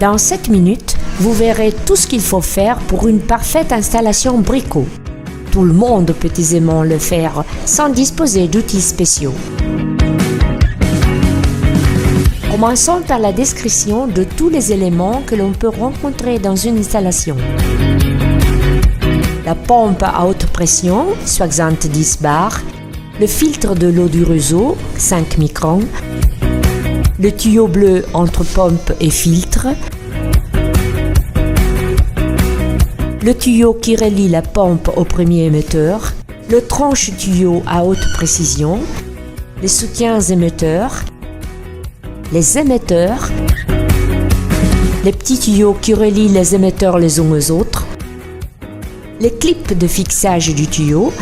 Dans 7 minutes, vous verrez tout ce qu'il faut faire pour une parfaite installation Brico. Tout le monde peut aisément le faire sans disposer d'outils spéciaux. Commençons par la description de tous les éléments que l'on peut rencontrer dans une installation. La pompe à haute pression, soi-disant 10 bars, le filtre de l'eau du réseau, 5 microns, le tuyau bleu entre pompe et filtre, le tuyau qui relie la pompe au premier émetteur, le tranche-tuyau à haute précision, les soutiens émetteurs, les émetteurs, les petits tuyaux qui relient les émetteurs les uns aux autres, les clips de fixage du tuyau,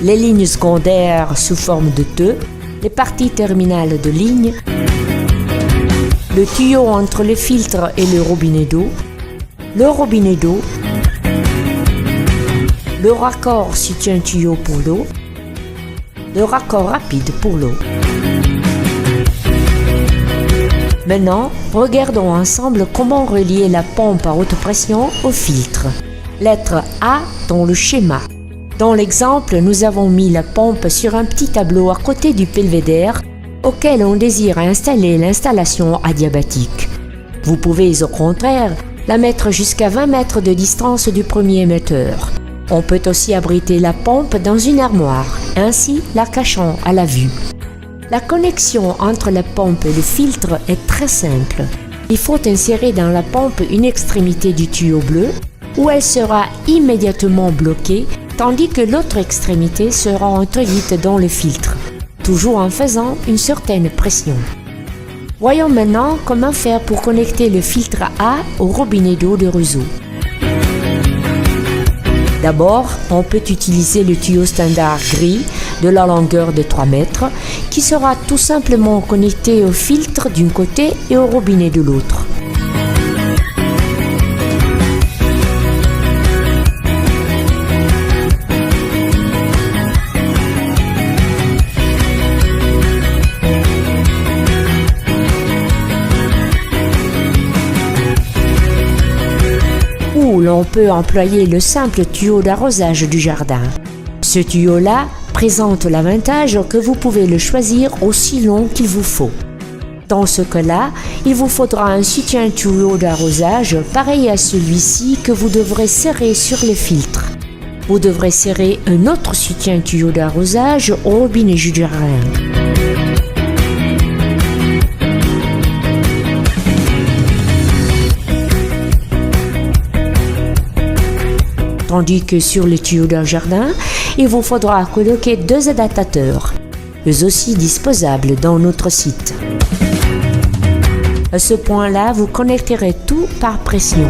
les lignes secondaires sous forme de teux, les parties terminales de ligne, le tuyau entre le filtre et le robinet d'eau, le raccord soutien-tuyau pour l'eau, le raccord rapide pour l'eau. Maintenant, regardons ensemble comment relier la pompe à haute pression au filtre. Lettre A dans le schéma. Dans l'exemple, nous avons mis la pompe sur un petit tableau à côté du belvédère auquel on désire installer l'installation adiabatique. Vous pouvez au contraire la mettre jusqu'à 20 mètres de distance du premier émetteur. On peut aussi abriter la pompe dans une armoire, ainsi la cachant à la vue. La connexion entre la pompe et le filtre est très simple. Il faut insérer dans la pompe une extrémité du tuyau bleu où elle sera immédiatement bloquée tandis que l'autre extrémité sera introduite dans le filtre, toujours en faisant une certaine pression. Voyons maintenant comment faire pour connecter le filtre A au robinet d'eau de réseau. D'abord, on peut utiliser le tuyau standard gris de la longueur de 3 mètres qui sera tout simplement connecté au filtre d'un côté et au robinet de l'autre. Ou l'on peut employer le simple tuyau d'arrosage du jardin. Ce tuyau-là présente l'avantage que vous pouvez le choisir aussi long qu'il vous faut. Dans ce cas-là, il vous faudra un soutien-tuyau d'arrosage pareil à celui-ci que vous devrez serrer sur le filtre. Vous devrez serrer un autre soutien-tuyau d'arrosage au robinet du jardin. Tandis que sur le tuyau d'un jardin, il vous faudra coloquer 2 adaptateurs, eux aussi disposables dans notre site. À ce point-là, vous connecterez tout par pression.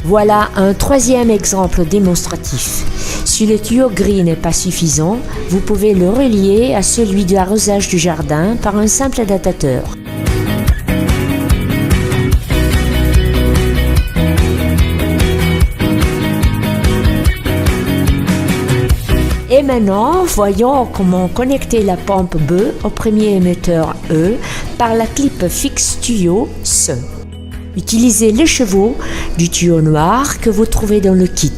Voilà un troisième exemple démonstratif. Si le tuyau gris n'est pas suffisant, vous pouvez le relier à celui de l'arrosage du jardin par un simple adaptateur. Et maintenant, voyons comment connecter la pompe B au premier émetteur E par la clip fixe tuyau C. Utilisez l'écheveau du tuyau noir que vous trouvez dans le kit.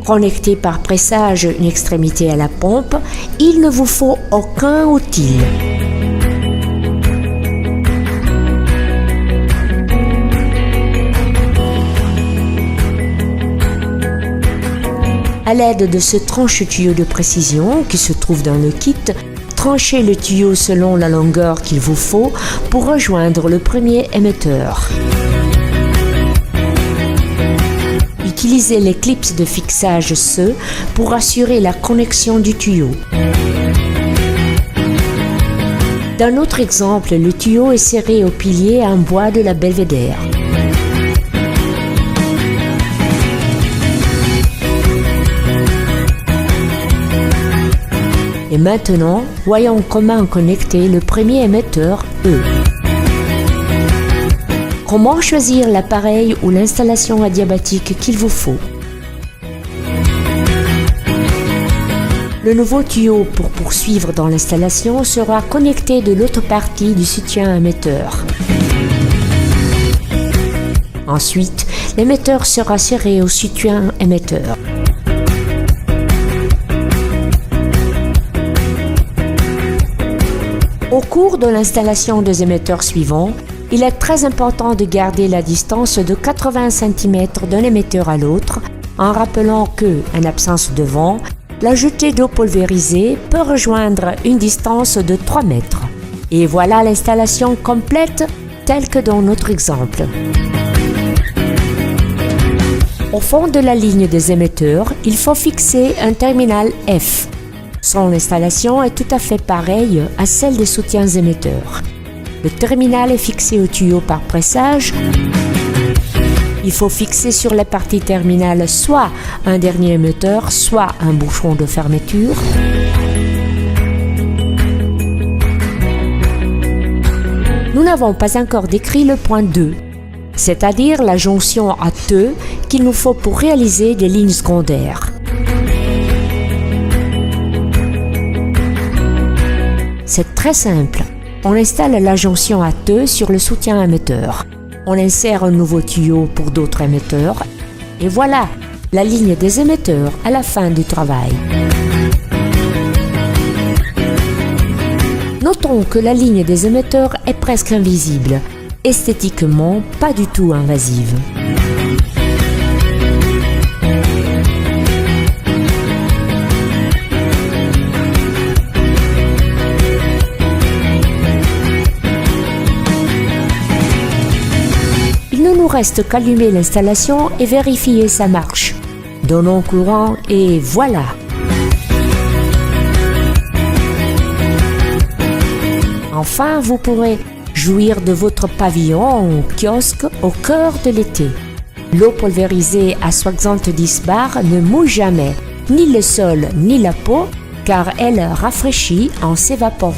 Connecté par pressage une extrémité à la pompe, il ne vous faut aucun outil. À l'aide de ce tranche-tuyau de précision qui se trouve dans le kit, tranchez le tuyau selon la longueur qu'il vous faut pour rejoindre le premier émetteur. Utilisez les clips de fixage C pour assurer la connexion du tuyau. Dans notre exemple, le tuyau est serré au pilier en bois de la belvédère. Et maintenant, voyons comment connecter le premier émetteur E. Comment choisir l'appareil ou l'installation adiabatique qu'il vous faut? Le nouveau tuyau pour poursuivre dans l'installation sera connecté de l'autre partie du soutien émetteur. Ensuite, l'émetteur sera serré au soutien émetteur. Au cours de l'installation des émetteurs suivants, il est très important de garder la distance de 80 cm d'un émetteur à l'autre, en rappelant que, en absence de vent, la jetée d'eau pulvérisée peut rejoindre une distance de 3 mètres. Et voilà l'installation complète, telle que dans notre exemple. Au fond de la ligne des émetteurs, il faut fixer un terminal F. Son installation est tout à fait pareille à celle des soutiens émetteurs. Le terminal est fixé au tuyau par pressage. Il faut fixer sur la partie terminale soit un dernier émetteur, soit un bouchon de fermeture. Nous n'avons pas encore décrit le point 2, c'est-à-dire la jonction à TE qu'il nous faut pour réaliser des lignes secondaires. C'est très simple. On installe la jonction à TE sur le soutien émetteur. On insère un nouveau tuyau pour d'autres émetteurs. Et voilà, la ligne des émetteurs à la fin du travail. Notons que la ligne des émetteurs est presque invisible, esthétiquement pas du tout invasive. Il ne nous reste qu'allumer l'installation et vérifier sa marche. Donnons courant et voilà! Enfin, vous pourrez jouir de votre pavillon ou kiosque au cœur de l'été. L'eau pulvérisée à 70 bars ne mouille jamais, ni le sol ni la peau, car elle rafraîchit en s'évaporant.